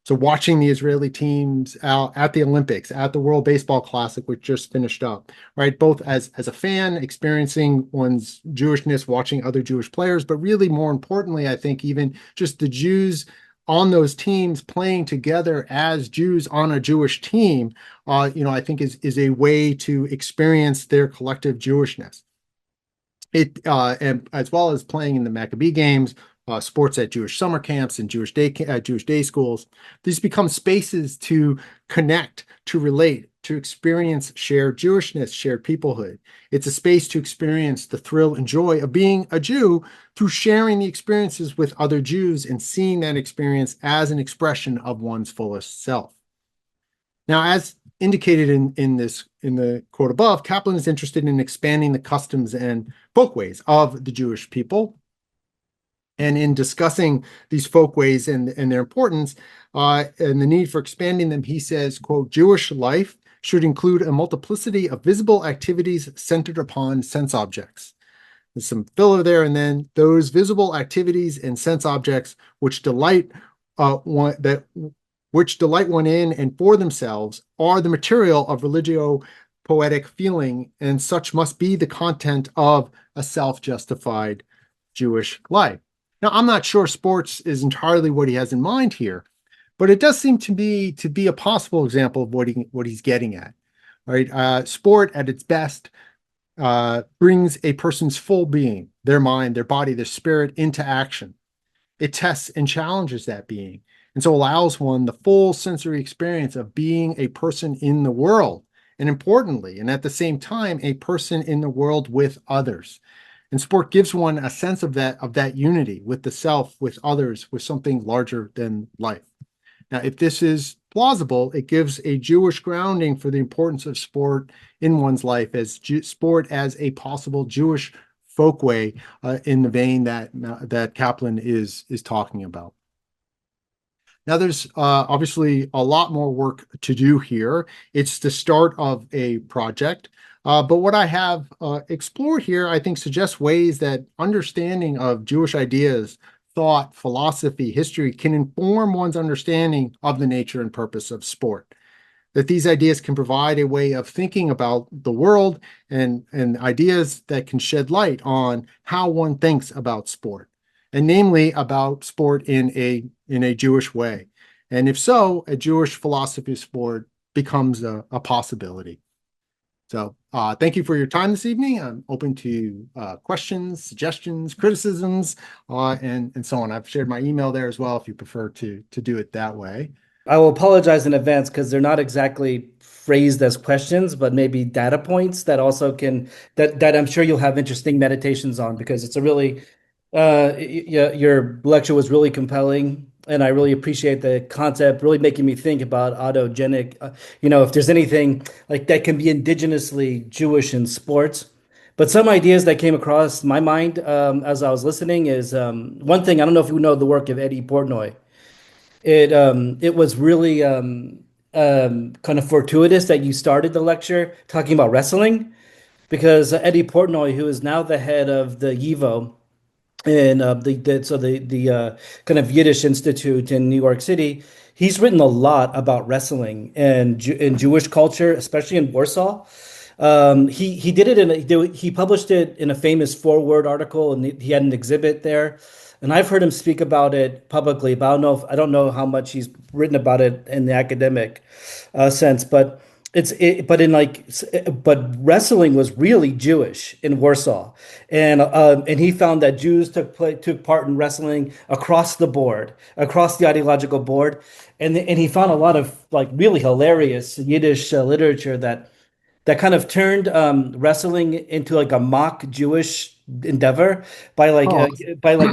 So watching the Israeli teams out at the Olympics, at the World Baseball Classic, which just finished up, right? Both as a fan, experiencing one's Jewishness, watching other Jewish players, but really more importantly, I think even just the Jews on those teams playing together as Jews on a Jewish team, I think is a way to experience their collective Jewishness. And as well as playing in the Maccabee games, sports at Jewish summer camps and Jewish day schools. These become spaces to connect, to relate, to experience shared Jewishness, shared peoplehood. It's a space to experience the thrill and joy of being a Jew through sharing the experiences with other Jews and seeing that experience as an expression of one's fullest self. Now, as indicated in the quote above, Kaplan is interested in expanding the customs and folkways of the Jewish people. And in discussing these folkways and their importance and the need for expanding them, he says, quote, Jewish life should include a multiplicity of visible activities centered upon sense objects. There's some filler there, and then those visible activities and sense objects which delight one in and for themselves are the material of religio-poetic feeling, and such must be the content of a self-justified Jewish life. Now, I'm not sure sports is entirely what he has in mind here, but it does seem to be a possible example of what he's getting at. Right? Sport at its best brings a person's full being, their mind, their body, their spirit into action. It tests and challenges that being, and so allows one the full sensory experience of being a person in the world, and importantly, and at the same time, a person in the world with others. And sport gives one a sense of that unity with the self, with others, with something larger than life. Now, if this is plausible, it gives a Jewish grounding for the importance of sport in one's life, as sport as a possible Jewish folkway in the vein that Kaplan is talking about. Now, there's obviously a lot more work to do here. It's the start of a project. But what I have explored here, I think, suggests ways that understanding of Jewish ideas, thought, philosophy, history can inform one's understanding of the nature and purpose of sport. That these ideas can provide a way of thinking about the world and ideas that can shed light on how one thinks about sport, and namely about sport in a Jewish way. And if so, a Jewish philosophy of sport becomes a possibility. So thank you for your time this evening. I'm open to questions, suggestions, criticisms, and so on. I've shared my email there as well if you prefer to do it that way. I will apologize in advance because they're not exactly phrased as questions, but maybe data points that also that I'm sure you'll have interesting meditations on, because it's a really your lecture was really compelling, and I really appreciate the concept, really making me think about autogenic, if there's anything like that can be indigenously Jewish in sports. But some ideas that came across my mind as I was listening is one thing. I don't know if you know the work of Eddie Portnoy. It was really kind of fortuitous that you started the lecture talking about wrestling, because Eddie Portnoy, who is now the head of the YIVO, and the kind of Yiddish Institute in New York City, he's written a lot about wrestling and in Jewish culture, especially in Warsaw. He did it he published it in a famous forward article, and he had an exhibit there. And I've heard him speak about it publicly, but I don't know how much he's written about it in the academic sense. But but but wrestling was really Jewish in Warsaw, and he found that Jews took part in wrestling across the board, across the ideological board, and he found a lot of like really hilarious Yiddish literature that kind of turned wrestling into like a mock Jewish endeavor by Oh,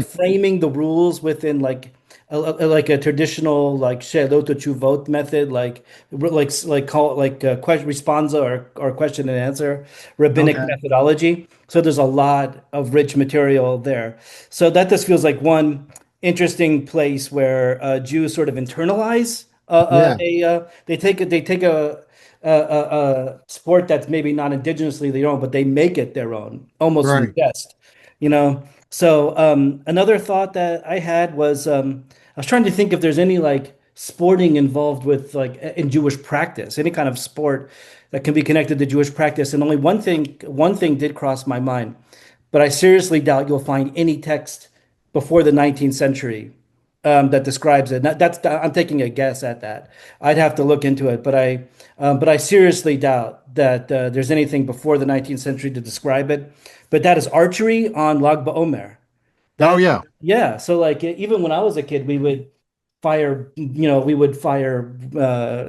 framing the rules within like a traditional like she'elot or tshuvot method, call it like question responsa or question and answer rabbinic okay. methodology. So there's a lot of rich material there. So that just feels like one interesting place where Jews sort of internalize Yeah, they take a sport that's maybe not indigenously their own, but they make it their own, almost in right. jest, you know? So another thought that I had was I was trying to think if there's any like sporting involved with like in Jewish practice, any kind of sport that can be connected to Jewish practice. And only one thing did cross my mind, but I seriously doubt you'll find any text before the 19th century that describes it. I'm taking a guess at that. I'd have to look into it, but I seriously doubt that there's anything before the 19th century to describe it. But that is archery on Lag BaOmer. Oh, That yeah. yeah. So like even when I was a kid, we would fire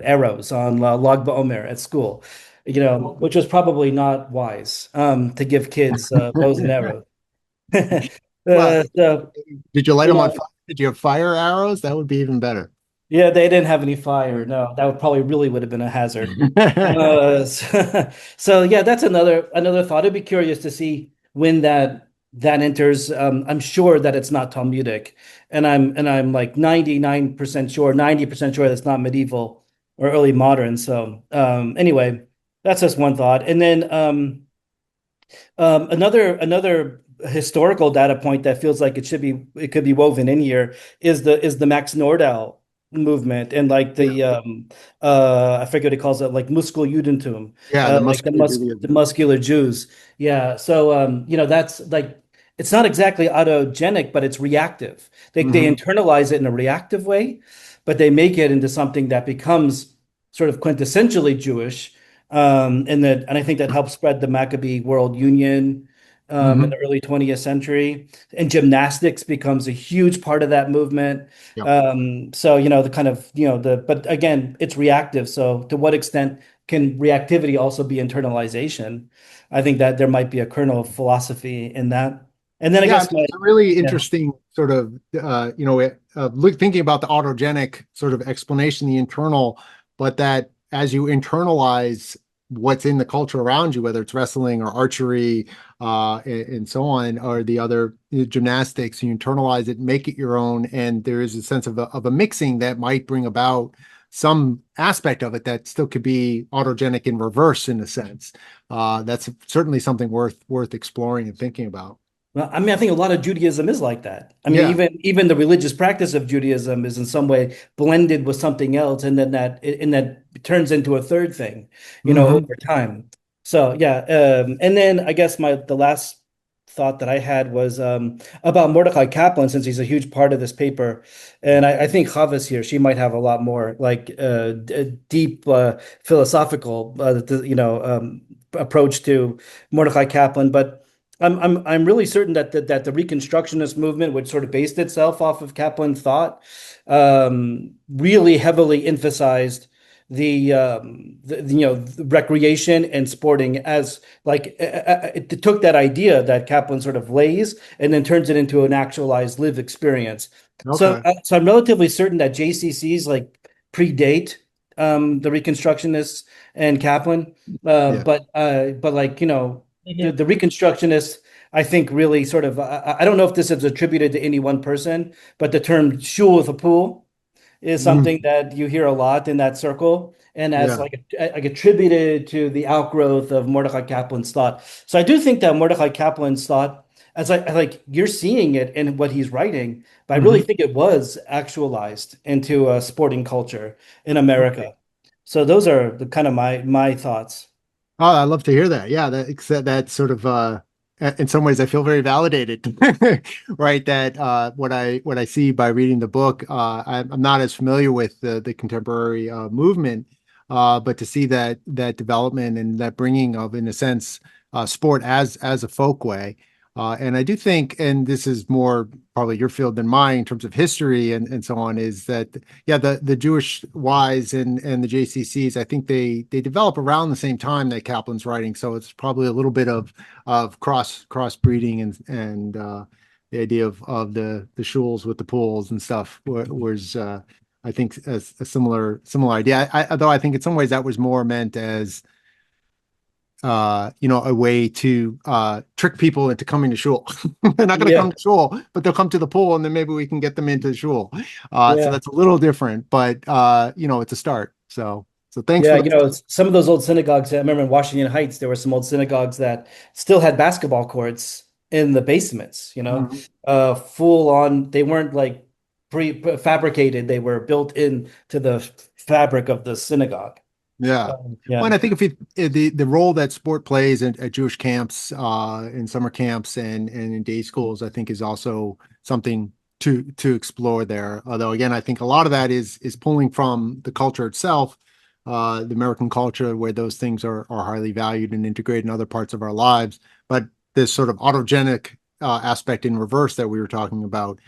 arrows on Lag BaOmer at school, which was probably not wise to give kids bows and arrows. Well, So did you light you them on know, fire? Did you have fire arrows? That would be even better. yeah, they didn't have any fire. No, that would probably really would have been a hazard. So yeah, that's another thought. I'd be curious to see when that enters. I'm sure that it's not Talmudic, and I'm like 99% sure, 90% sure that's not medieval or early modern. So anyway, that's just one thought. And then another historical data point that feels like it could be woven in here is the Max Nordau movement and like Yeah. I forget what he calls it, like Muskeljudentum, Yeah, the like muscular the Judaism. muscular Jews. Yeah, so that's like it's not exactly autogenic, but it's reactive. They Hmm. internalize it in a reactive way, but they make it into something that becomes sort of quintessentially Jewish, and I think that helped spread the Maccabee World Union in Hmm. the early 20th century. And gymnastics becomes a huge part of that movement. Yeah. So the kind of but again, it's reactive. So to what extent can reactivity also be internalization? I think that there might be a kernel of philosophy in that. And then I Yeah, guess it's a really yeah. interesting sort of, thinking about the autogenic sort of explanation, the internal, but that as you internalize what's in the culture around you, whether it's wrestling or archery, and so on, or the other gymnastics, you internalize it, make it your own, and there is a sense of a mixing that might bring about some aspect of it that still could be autogenic in reverse, in a sense. That's certainly something worth exploring and thinking about. Well, I mean, I think a lot of Judaism is like that. I mean, Yeah. even the religious practice of Judaism is in some way blended with something else, and then that turns into a third thing, Hmm. over time. So yeah, and then I guess the last thought that I had was about Mordecai Kaplan, since he's a huge part of this paper, and I think Chava's here. She might have a lot more like deep philosophical, approach to Mordecai Kaplan, but. I'm really certain that the Reconstructionist movement, which sort of based itself off of Kaplan thought, really heavily emphasized the recreation and sporting as like it took that idea that Kaplan sort of lays and then turns it into an actualized lived experience. So Okay. so I'm relatively certain that JCCs like predate the Reconstructionists and Kaplan, Yeah. but like the Reconstructionists, I think, really sort of. I don't know if this is attributed to any one person, but the term "shul with a pool" is Mhm. something that you hear a lot in that circle, and as Yeah. like attributed to the outgrowth of Mordecai Kaplan's thought. So I do think that Mordecai Kaplan's thought, as like you're seeing it in what he's writing, but I really Hmm. think it was actualized into a sporting culture in America. So those are the kind of my thoughts. Oh, I love to hear that. Yeah, that sort of in some ways I feel very validated, right? That what I see by reading the book, I'm not as familiar with the contemporary movement, but to see that development and that bringing of, in a sense, sport as a folkway. And I do think, and this is more probably your field than mine in terms of history and so on, is that yeah, the Jewish Ys and the JCCs, I think they develop around the same time that Kaplan's writing, so it's probably a little bit of crossbreeding and the idea of the shuls with the pools and stuff was I think a similar idea. Though I think in some ways that was more meant as a way to trick people into coming to shul. They're not going to Yeah, come to shul, but they'll come to the pool, and then maybe we can get them into shul. So yeah. that's a little different, but it's a start. So thanks Yeah, for the. some of those old synagogues, I remember in Washington Heights, there were some old synagogues that still had basketball courts in the basements, Mhm. full on. They weren't like prefabricated, they were built in to the fabric of the synagogue. Yeah. Well, Yeah. and I think if you the role that sport plays at Jewish camps, in summer camps and in day schools, I think is also something to explore there. Although again, I think a lot of that is pulling from the culture itself, the American culture, where those things are highly valued and integrated in other parts of our lives. But this sort of autogenic aspect in reverse that we were talking about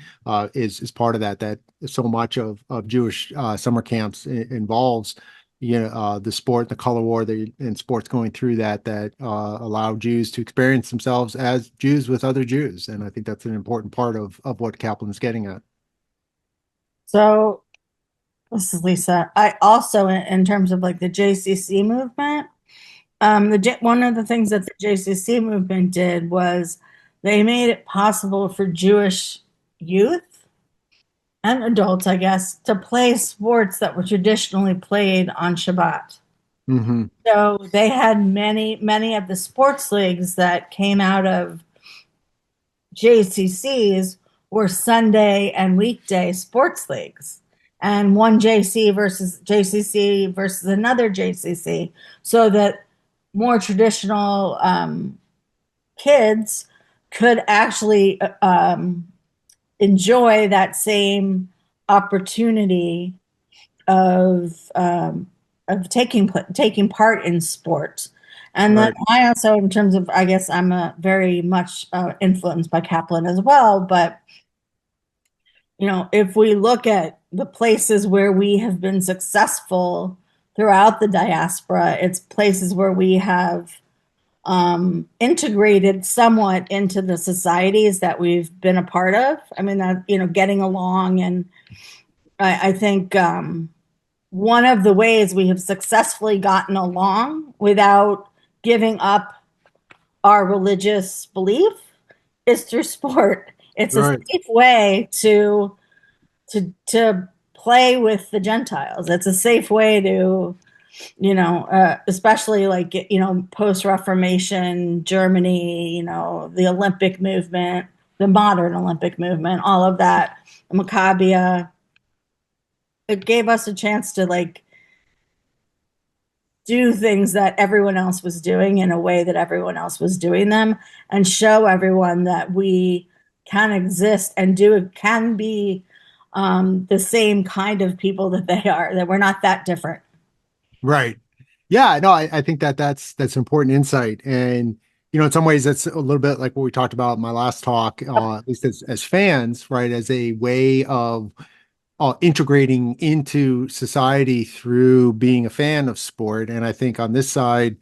is part of that. That so much of Jewish summer camps involves the sport, the color war, and sports going through that allow Jews to experience themselves as Jews with other Jews, and I think that's an important part of what Kaplan's getting at. So this is Lisa. I also, in terms of like the JCC movement, one of the things that the JCC movement did was they made it possible for Jewish youth and adults, I guess, to play sports that were traditionally played on Shabbat. Hmm. So they had many of the sports leagues that came out of JCCs were Sunday and weekday sports leagues, and one JCC versus another JCC, so that more traditional kids could actually enjoy that same opportunity of taking part in sport. And then Right. I also, in terms of, I guess I'm a very much influenced by Kaplan as well. But if we look at the places where we have been successful throughout the diaspora, it's places where we have integrated somewhat into the societies that we've been a part of. I mean, that, getting along. And I think one of the ways we have successfully gotten along without giving up our religious belief is through sport. It's a Right. safe way to play with the Gentiles. It's a safe way to, especially like, post-Reformation Germany, the Olympic movement, the modern Olympic movement, all of that, Maccabia. It gave us a chance to like do things that everyone else was doing in a way that everyone else was doing them, and show everyone that we can exist and can be the same kind of people that they are, that we're not that different. Right. Yeah, no, I think that's important insight. And in some ways that's a little bit like what we talked about in my last talk, at least as fans, right? As a way of integrating into society through being a fan of sport. And I think on this side,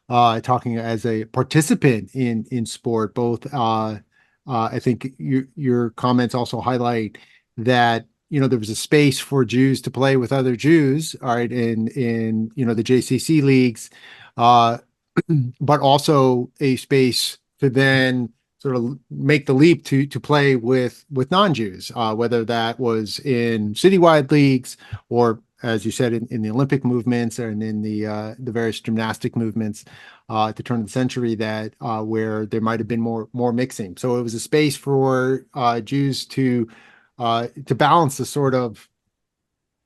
talking as a participant in sport, both I think your comments also highlight that there was a space for Jews to play with other Jews, all right, in the JCC leagues, uh, but also a space to then sort of make the leap to play with non-Jews, whether that was in citywide leagues or, as you said, in the Olympic movements and in the various gymnastic movements at the turn of the century, that where there might have been more mixing. So it was a space for Jews to balance the sort of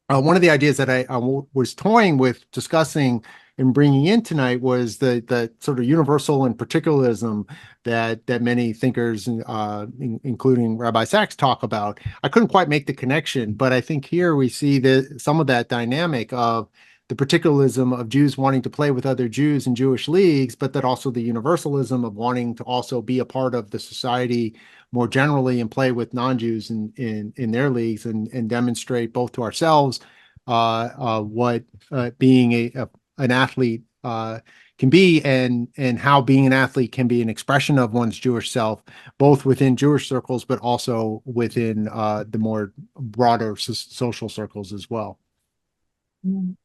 one of the ideas that I was toying with discussing and bringing in tonight was the sort of universal and particularism that many thinkers, including Rabbi Sachs, talk about. I couldn't quite make the connection, but I think here we see some of that dynamic of the particularism of Jews wanting to play with other Jews in Jewish leagues, but that also the universalism of wanting to also be a part of the society more generally and play with non-Jews in their leagues and demonstrate both to ourselves what being an athlete can be and how being an athlete can be an expression of one's Jewish self, both within Jewish circles, but also within the more broader social circles as well.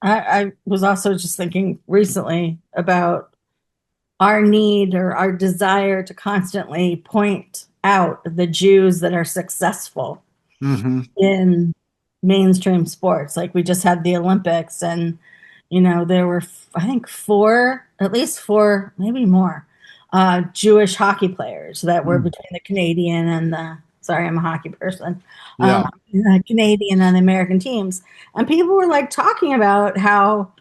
I was also just thinking recently about our need or our desire to constantly point out the Jews that are successful Mm-hmm. in mainstream sports. Like we just had the Olympics, and there were I think at least four, maybe more, Jewish hockey players that were between the Canadian and the. Sorry, I'm a hockey person. Yeah. The Canadian and the American teams, and people were like talking about how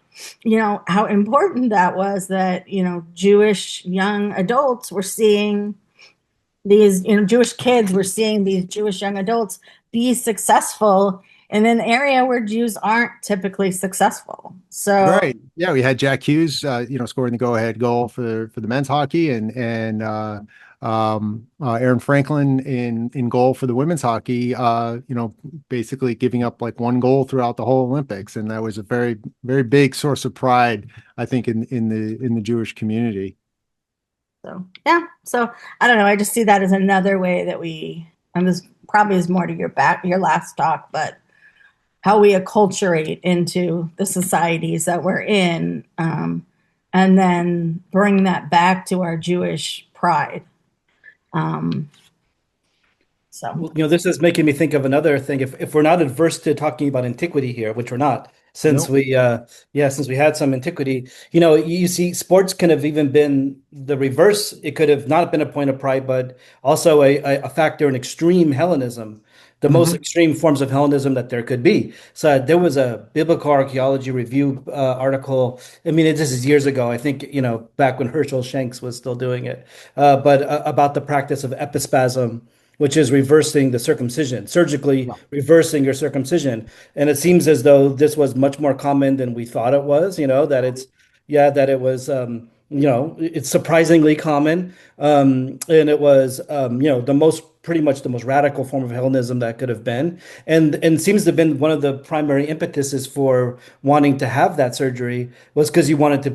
how important that was, that Jewish young adults were seeing these, Jewish kids were seeing these Jewish young adults be successful in an area where Jews aren't typically successful. So, Right. Yeah, we had Jack Hughes, scoring the go-ahead goal for the men's hockey, and Aaron Franklin in goal for the women's hockey. Basically giving up like one goal throughout the whole Olympics, and that was a very very big source of pride, I think, in the Jewish community. so yeah. So I don't know. I just see that as another way that and this probably is more to your last talk, but how we acculturate into the societies that we're in, and then bring that back to our Jewish pride. Um, so, This is making me think of another thing. If we're not adverse to talking about antiquity here, which we're not, since Nope. since we had some antiquity, you see, sports can have even been the reverse. It could have not been a point of pride, but also a factor in extreme Hellenism, the most Hmm. extreme forms of Hellenism that there could be. So there was a Biblical Archaeology Review article. I mean, this is years ago. I think, back when Herschel Shanks was still doing it, but about the practice of epispasm, which is reversing the circumcision, surgically Yeah. reversing your circumcision. And it seems as though this was much more common than we thought it was, that it was, it's surprisingly common. And it was, pretty much the most radical form of Hellenism that could have been. And seems to have been one of the primary impetuses for wanting to have that surgery was because you wanted to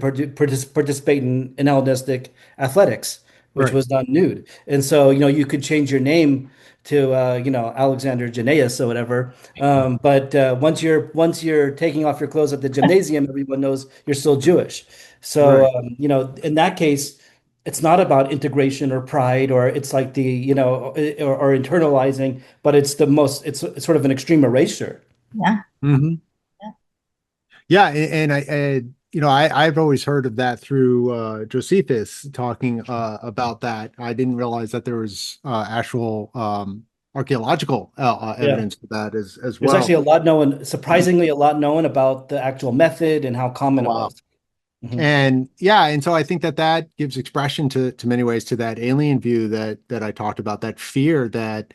participate in Hellenistic athletics, which Right. was done nude. And so, you could change your name to, Alexander Janaeus or whatever. But once you're taking off your clothes at the gymnasium, everyone knows you're still Jewish. So, Right. in that case, it's not about integration or pride, or it's like or internalizing, but it's sort of an extreme erasure. yeah. Hmm. Yeah, I've always heard of that through Josephus talking about that. I didn't realize that there was actual archaeological Yeah. evidence for that as There's actually well. a lot known, surprisingly, a lot known about the actual method and how Oh, common it wow. was. Hmm. And yeah, and so I think that gives expression to many ways to that alien view that I talked about, that fear that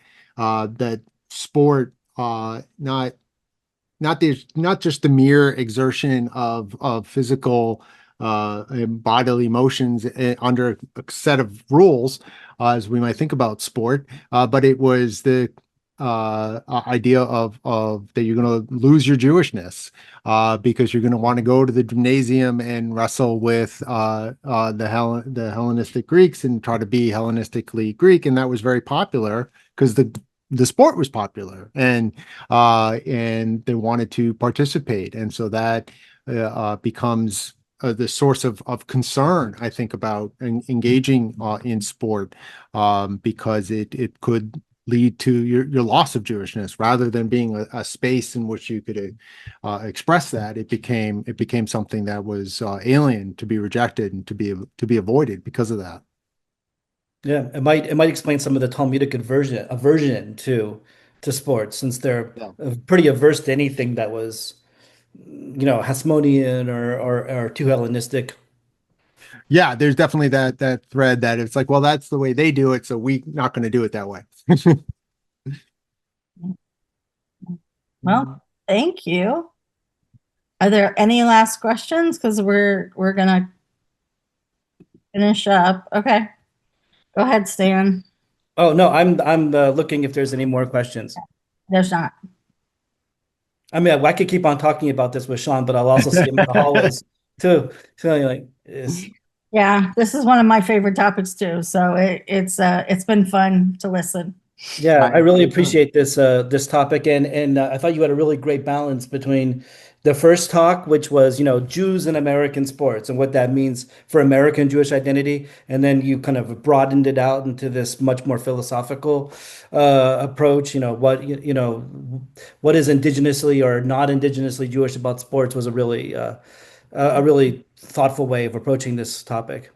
sport not just the mere exertion of physical and bodily motions under a set of rules, as we might think about sport, but it was the idea of that you're going to lose your Jewishness because you're going to want to go to the gymnasium and wrestle with the Hellenistic Greeks and try to be Hellenistically Greek, and that was very popular because the sport was popular, and they wanted to participate. And so that becomes the source of concern, I think, about engaging in sport, because it could lead to your loss of Jewishness rather than being a space in which you could express that. It became something that was alien, to be rejected and to be avoided because of that. Yeah, it might explain some of the Talmudic aversion to sports, since they're Yeah. pretty averse to anything that was, Hasmonean or too Hellenistic. Yeah, there's definitely that thread that it's like, well, that's the way they do it, so we're not going to do it that way. Well, thank you. Are there any last questions? Because we're gonna finish up. Okay, go ahead, Stan. Oh no, I'm looking if there's any more questions. There's not. I mean, I could keep on talking about this with Shawn, but I'll also see him in the hallways too. So like, Yeah, this is one of my favorite topics too. So it's been fun to listen. yeah, I really Excellent. appreciate this topic, and I thought you had a really great balance between the first talk, which was, Jews and American sports and what that means for American Jewish identity, and then you kind of broadened it out into this much more philosophical approach. What is indigenously or not indigenously Jewish about sports was a really thoughtful way of approaching this topic.